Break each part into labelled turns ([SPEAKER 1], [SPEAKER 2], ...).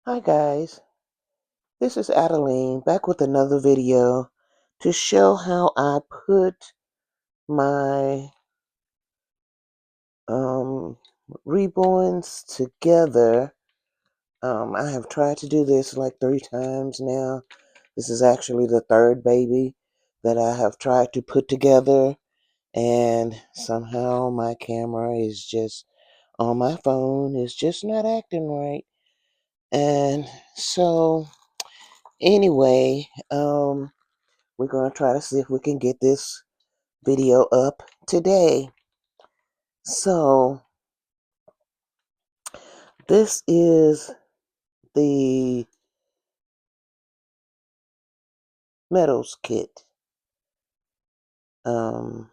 [SPEAKER 1] Hi guys, this is Adeline back with another video to show how I put my um, reborns together. I have tried to do this like 3 times now. This is actually the third baby that I have tried to put together, and somehow my camera is just on my phone is just not acting right. And so anyway, we're going to try to see if we can get this video up today. So, this is the Metals kit. Um,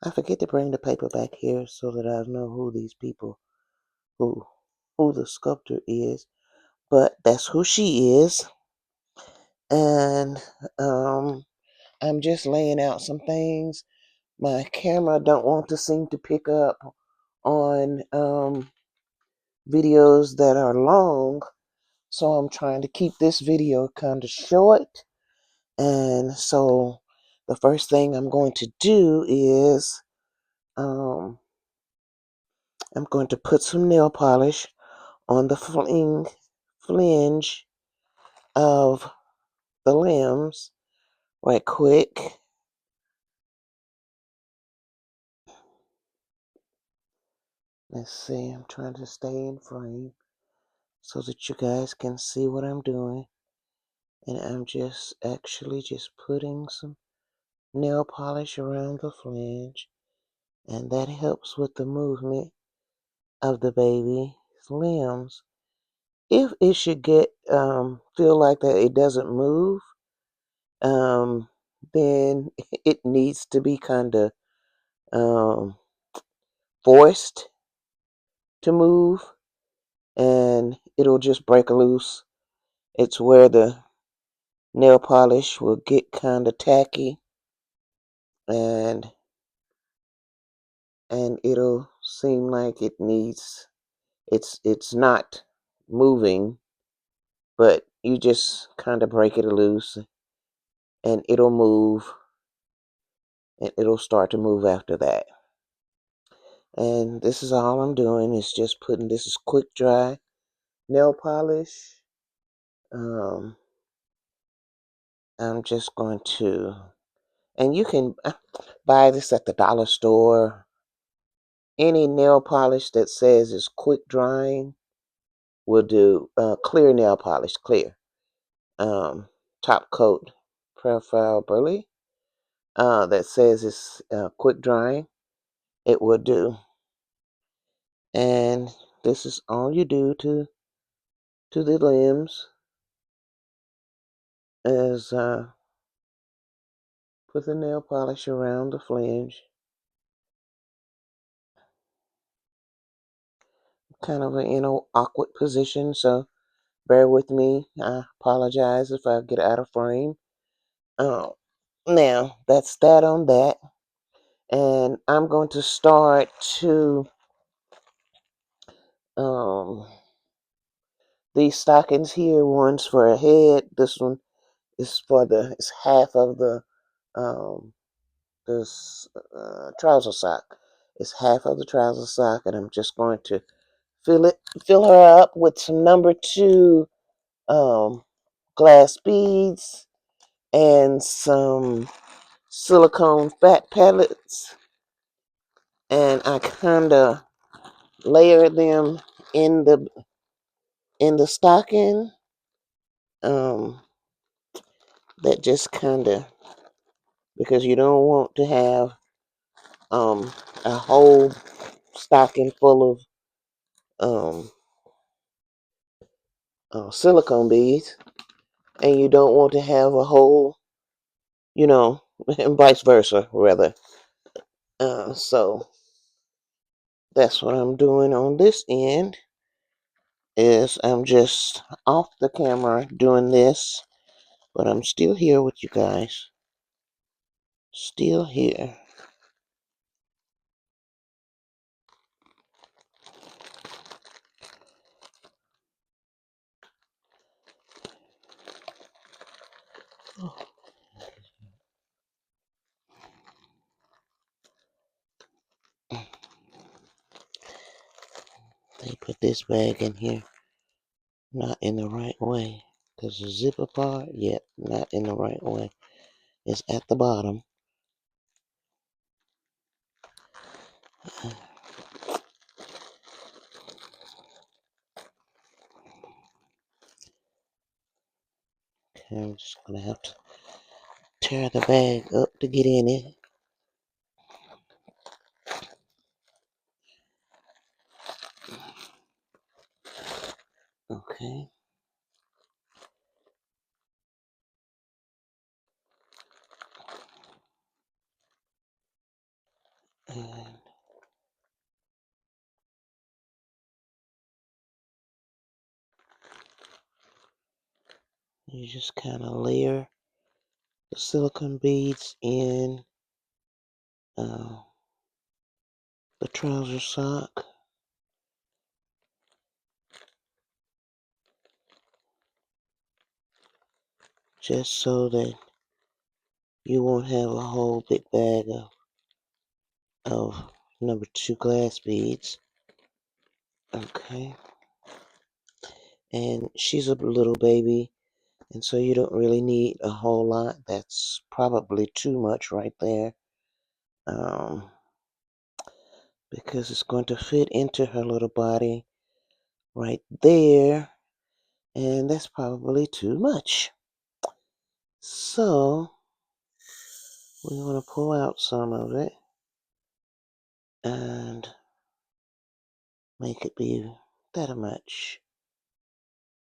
[SPEAKER 1] I forget to bring the paper back here so that I know who these people, who the sculptor is, but that's who she is. And I'm just laying out some things. My camera don't want to seem to pick up on videos that are long, so I'm trying to keep this video kind of short. And so the first thing I'm going to do is I'm going to put some nail polish on the flinge of the limbs right quick. Let's see, I'm trying to stay in frame so that you guys can see what I'm doing. And I'm just actually just putting some nail polish around the flinge, and that helps with the movement of the baby's limbs. If it should get feel like that it doesn't move, um, then it needs to be kind of um, forced to move, and it'll just break loose. It's where the nail polish will get kind of tacky, and it'll seem like it needs it's not moving, but you just kind of break it loose and it'll move, and it'll start to move after that. And this is all I'm doing is just putting, this is quick dry nail polish. um, I'm just going to, and you can buy this at the dollar store. Any nail polish that says it's quick drying will do. Clear nail polish, clear, top coat profile burley, that says it's quick drying, it will do. And this is all you do to the limbs, is put the nail polish around the flange. Kind of in an awkward position, so bear with me. I apologize if I get out of frame. Now, that's that on that. And I'm going to start to, these stockings here, one's for a head. This one is for it's half of the, this trouser sock. It's half of the trouser sock, and I'm just going to fill her up with some number 2 glass beads and some silicone fat pellets, and I kind of layer them in the stocking. That just kind of, because you don't want to have a whole stocking full of silicone beads, and you don't want to have a whole, and vice versa, rather. So that's what I'm doing on this end, is I'm just off the camera doing this, but I'm still here with you guys. Still here. They put this bag in here not in the right way. Because the zipper part, yep, not in the right way. It's at the bottom. Okay, I'm just going to have to tear the bag up to get in it. Okay. And you just kind of layer the silicone beads in the trouser sock. Just so that you won't have a whole big bag of number 2 glass beads. Okay. And she's a little baby, and so you don't really need a whole lot. That's probably too much right there. Because it's going to fit into her little body right there, and that's probably too much. So we want to pull out some of it and make it be that much.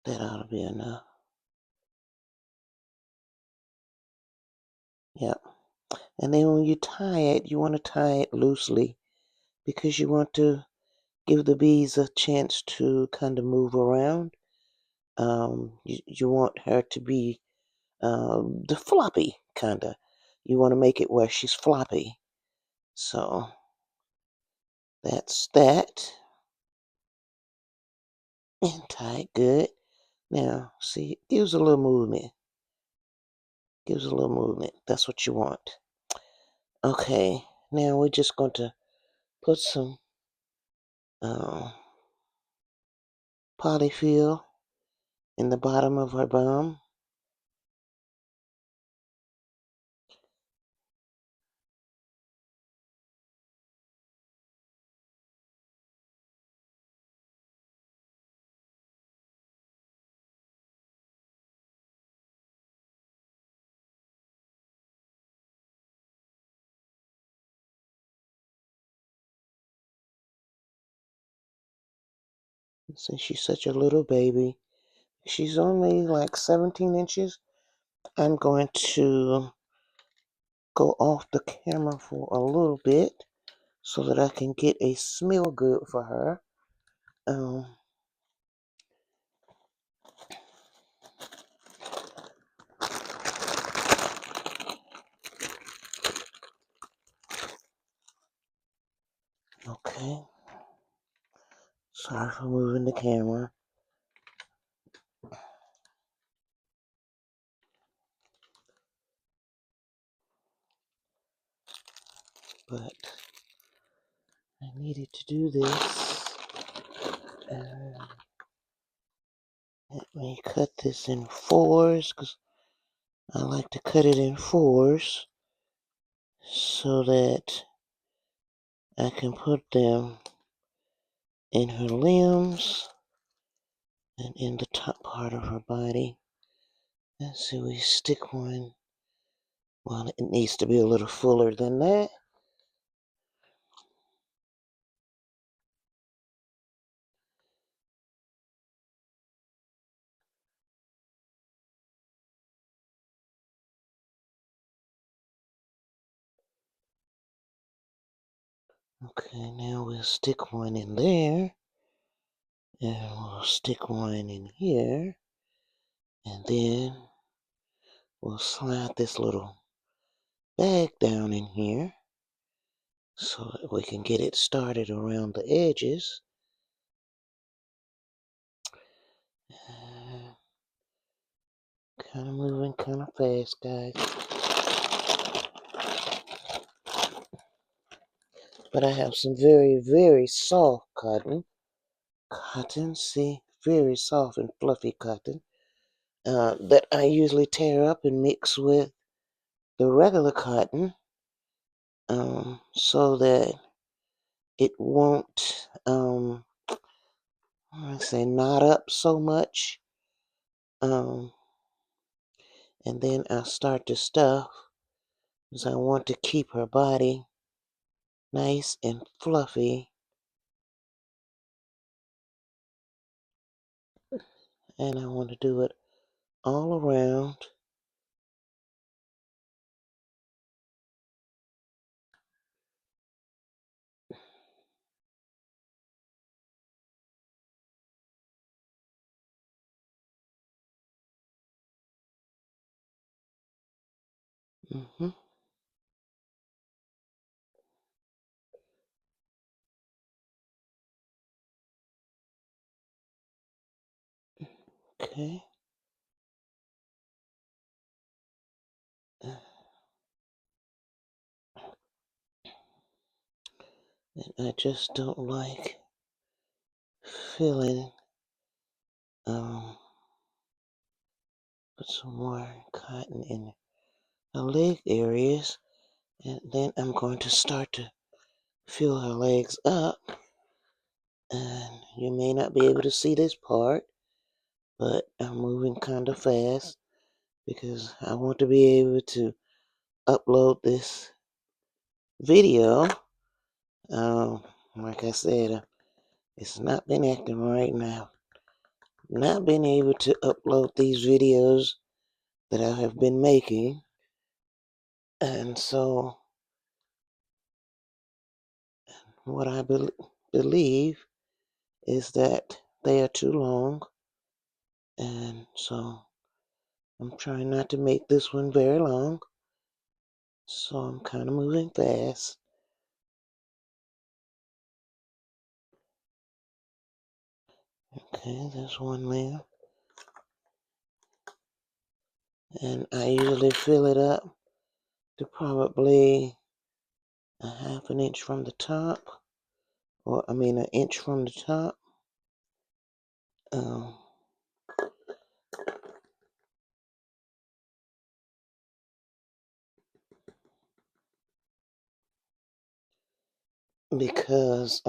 [SPEAKER 1] That ought to be enough. Yep. And then when you tie it, you want to tie it loosely because you want to give the bees a chance to kind of move around. You want her to be the floppy kind of. You want to make it where she's floppy. So that's that. And tie it good. Now, see, it gives a little movement. Gives a little movement. That's what you want. Okay, now we're just going to put some polyfill in the bottom of her bum. Since she's such a little baby, she's only like 17 inches. I'm going to go off the camera for a little bit so that I can get a smell good for her. Okay. Sorry for moving the camera. But I needed to do this. Let me cut this in 4s because I like to cut it in 4s so that I can put them in her limbs and in the top part of her body. Let's see, we stick one. Well, it needs to be a little fuller than that. Okay, now we'll stick one in there. And we'll stick one in here. And then we'll slide this little bag down in here so that we can get it started around the edges. Kind of moving kind of fast, guys. But I have some very, very soft cotton. cotton. See, very soft and fluffy cotton that I usually tear up and mix with the regular cotton so that it won't, let's say, knot up so much. Um, and then I'll start to stuff because I want to keep her body nice and fluffy. And I want to do it all around. hmm Okay. And I just don't like feeling, put some more cotton in the leg areas. And then I'm going to start to fill her legs up. And you may not be able to see this part, but I'm moving kind of fast because I want to be able to upload this video. Like I said, it's not been acting right now. Not been able to upload these videos that I have been making. And so what I believe is that they are too long. And so I'm trying not to make this one very long. So I'm kind of moving fast. Okay, there's one there. And I usually fill it up to probably a half an inch from the top. Or, I mean, an inch from the top. Um, because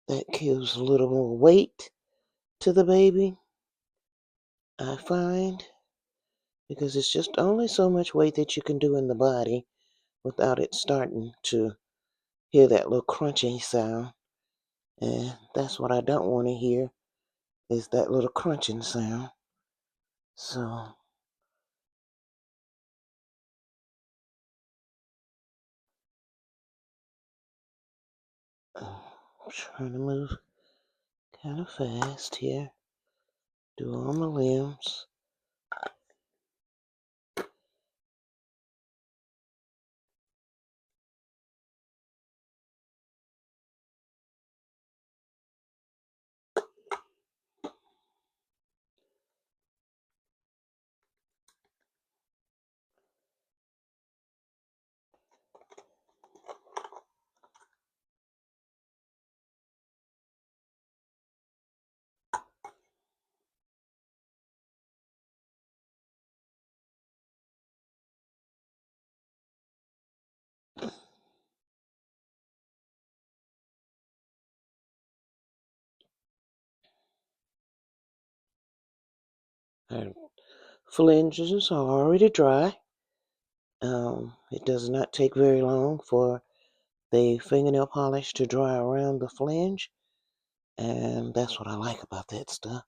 [SPEAKER 1] that gives a little more weight to the baby, I find. Because it's just only so much weight that you can do in the body without it starting to hear that little crunching sound. And that's what I don't want to hear, is that little crunching sound. So I'm trying to move kind of fast here. Do all my limbs. Her flanges are already dry. It does not take very long for the fingernail polish to dry around the flange, and that's what I like about that stuff.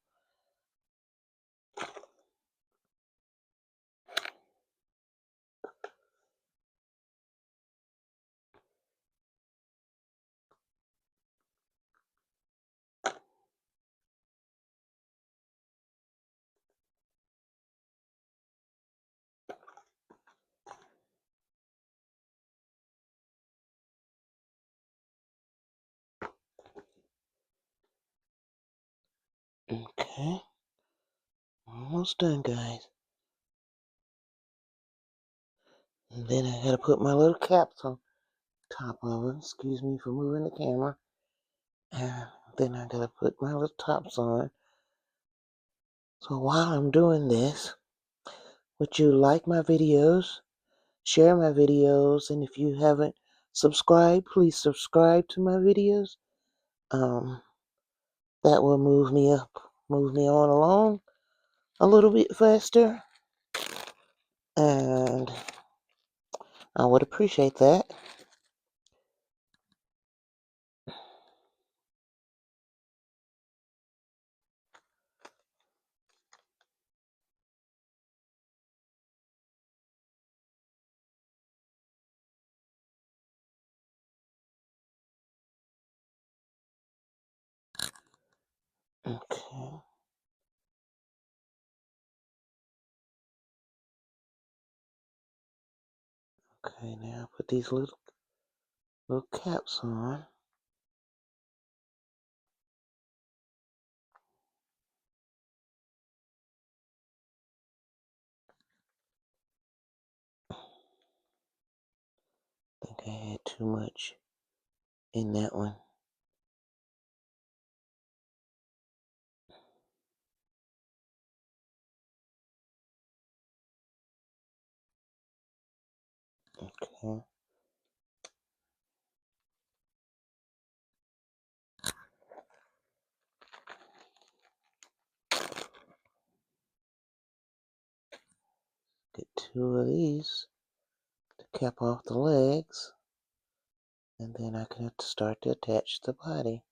[SPEAKER 1] Okay, almost done, guys. And then I gotta put my little caps on top of it. Excuse me for moving the camera. then I gotta put my little tops on. So while I'm doing this, would you like my videos? Share my videos, and if you haven't subscribed, please subscribe to my videos. Um, that will move me on along a little bit faster, and I would appreciate that. Okay. Okay, now put these little caps on. I think I had too much in that one. Okay. Get two of these to cap off the legs, and then I can have to start to attach the body.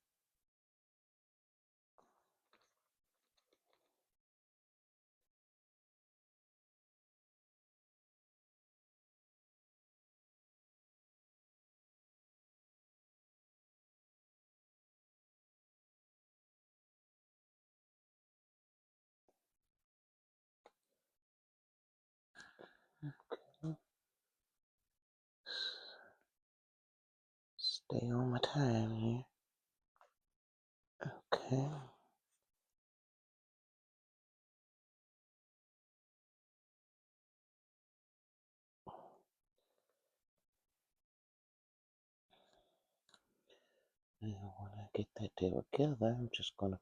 [SPEAKER 1] Okay. Stay on my time here. Okay. Now when I get that together, I'm just gonna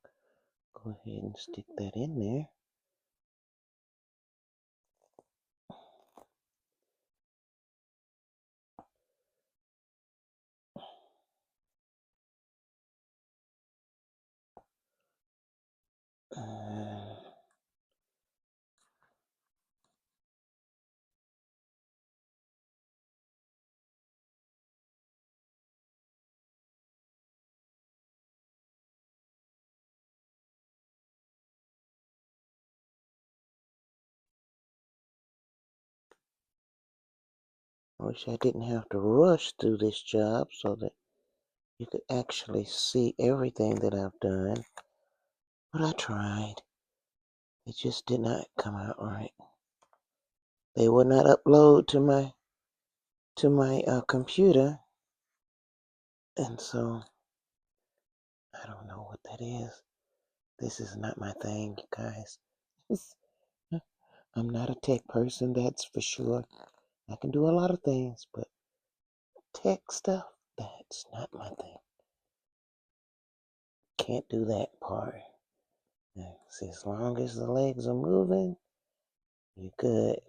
[SPEAKER 1] go ahead and stick that in there. I wish I didn't have to rush through this job so that you could actually see everything that I've done. But I tried. It just did not come out right. They would not upload to my computer, and so I don't know what that is. This is not my thing, you guys. I'm not a tech person, that's for sure. I can do a lot of things, but tech stuff, that's not my thing. Can't do that part. Now, see, as long as the legs are moving, you're good.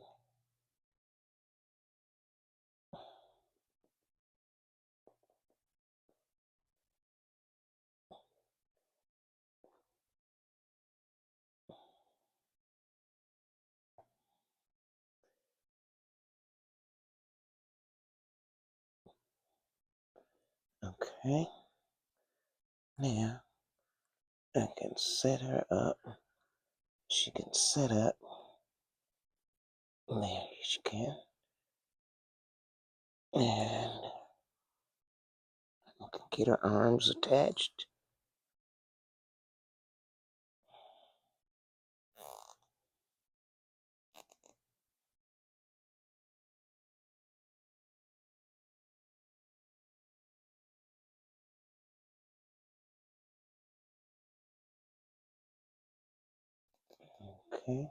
[SPEAKER 1] Okay. Now, I can set her up. She can set up. There she can. And I can get her arms attached. Okay.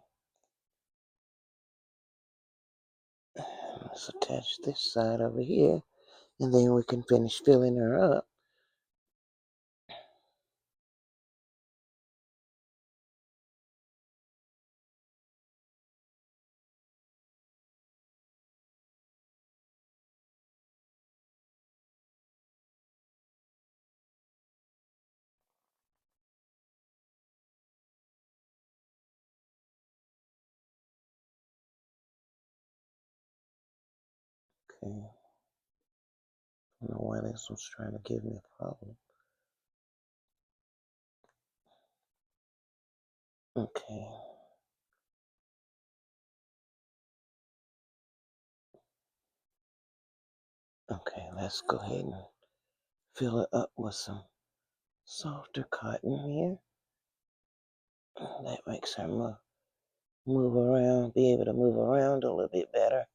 [SPEAKER 1] Let's attach this side over here, and then we can finish filling her up. Okay. I don't know why this one's trying to give me a problem. Okay. Okay, let's go ahead and fill it up with some softer cotton here. That makes her move around, be able to move around a little bit better.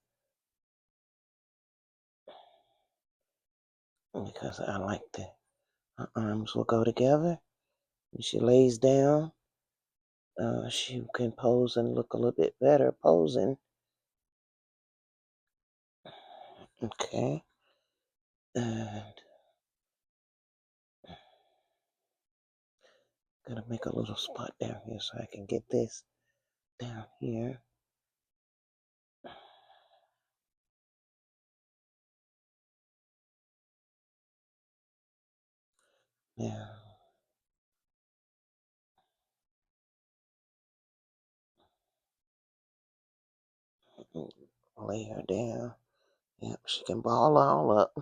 [SPEAKER 1] Because I like her arms will go together. When she lays down, she can pose and look a little bit better posing. Okay. And gonna make a little spot down here so I can get this down here. Now, lay her down. Yep, she can ball all up.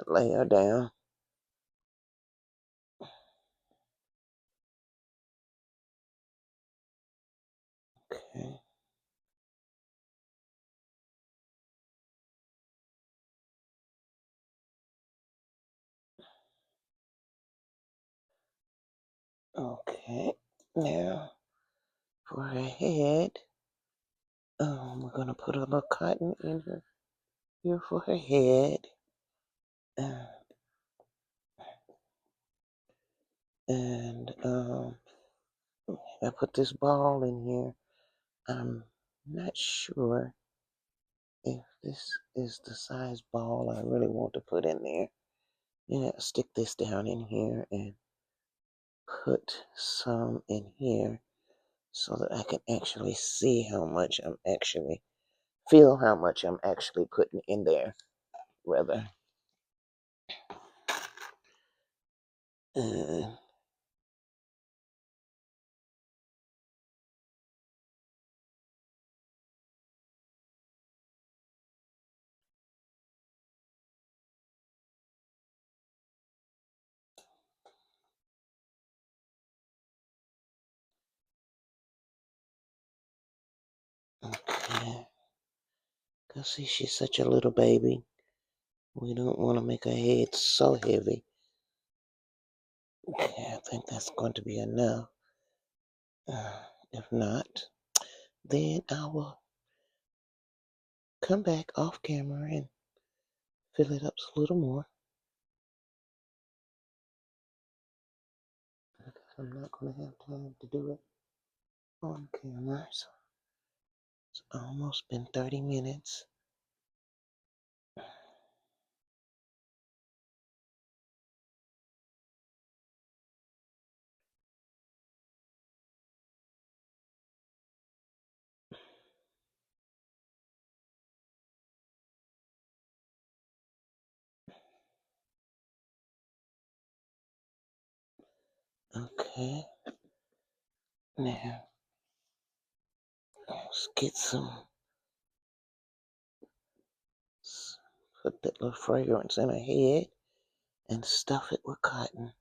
[SPEAKER 1] Lay her down. Okay. Okay. Now, for her head, we're gonna put a little cotton in her here for her head. Uh, and I put this ball in here. I'm not sure if this is the size ball I really want to put in there. Yeah, stick this down in here and put some in here so that I can actually see how much feel how much I'm actually putting in there, rather. Uh, okay. Cause see, she's such a little baby. We don't want to make her head so heavy. Okay, I think that's going to be enough. If not, then I will come back off camera and fill it up a little more. Because I'm not going to have time to do it on camera. So it's almost been 30 minutes. Okay. Now, let's get put that little fragrance in her head and stuff it with cotton.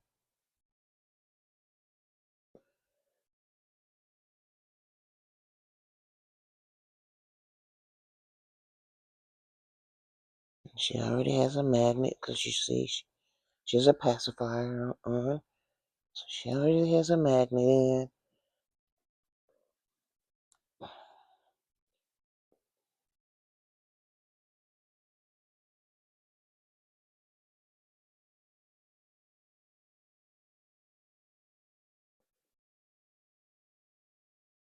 [SPEAKER 1] She already has a magnet because you see she has a pacifier on. So she already has a magnet in.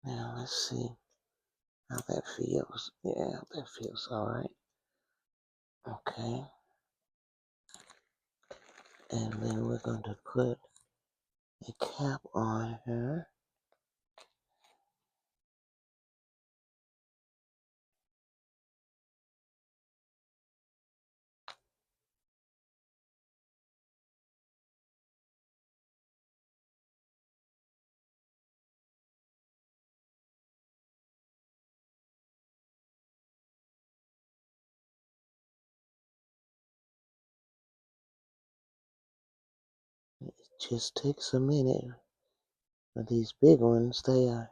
[SPEAKER 1] Now let's see how that feels. Yeah, that feels alright. Okay. And then we're going to put a cap on her. Just takes a minute. But these big ones, they are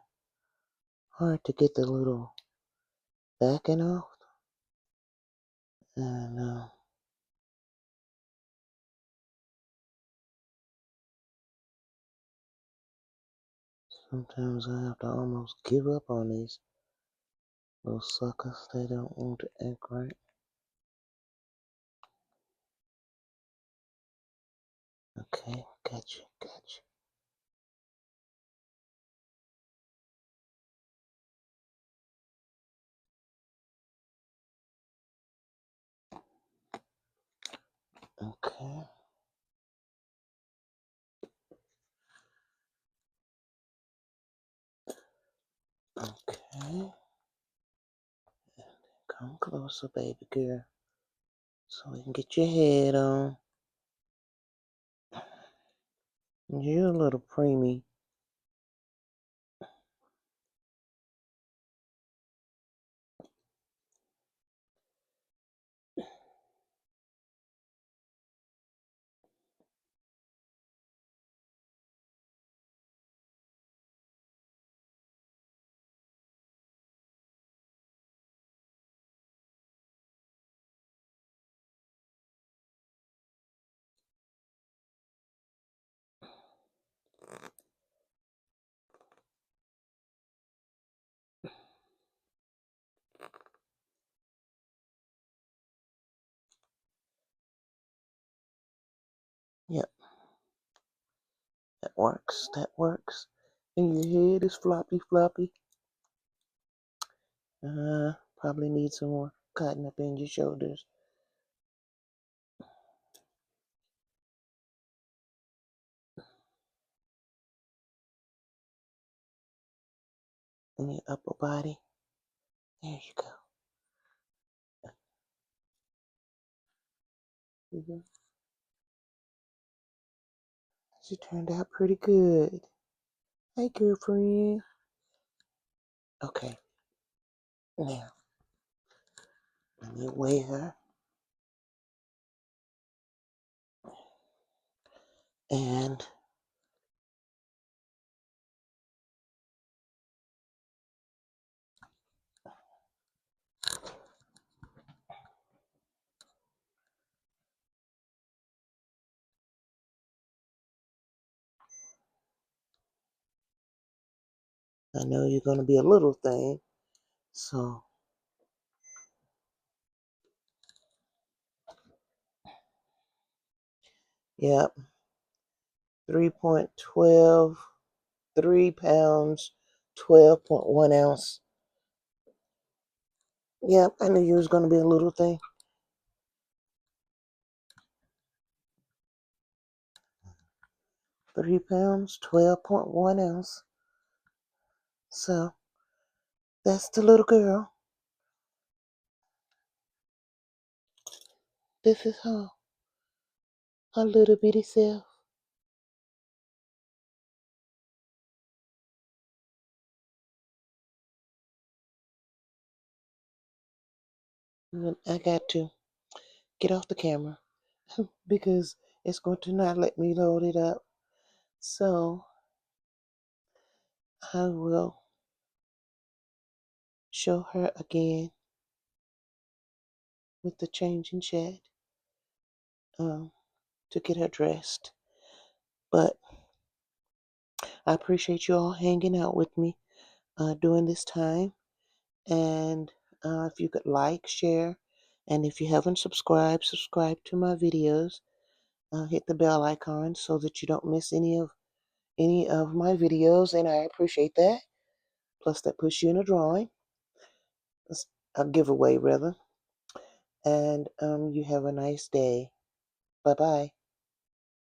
[SPEAKER 1] hard to get the little backing off. And sometimes I have to almost give up on these little suckers. They don't want to act right. Okay, gotcha. Okay. Okay. Come closer, baby girl, so we can get your head on. You're a little preemie. Yep, that works. That works. And your head is floppy. Probably need some more cotton up in your shoulders. And your upper body. There you go. She turned out pretty good. Hey, girlfriend. Okay, now let me weigh her. And I know you're going to be a little thing, so yep, 3.12, 3 pounds, 12.1 ounce. Yep, I knew you was going to be a little thing. 3 pounds, 12.1 ounce. So that's the little girl. This is her little bitty self. And I got to get off the camera because it's going to not let me load it up. So I will show her again with the change in chat to get her dressed. But I appreciate you all hanging out with me during this time. And if you could like, share, and if you haven't subscribed, subscribe to my videos. Hit the bell icon so that you don't miss any of my videos, and I appreciate that. Plus, that puts you in a drawing, a giveaway rather. And you have a nice day. Bye bye.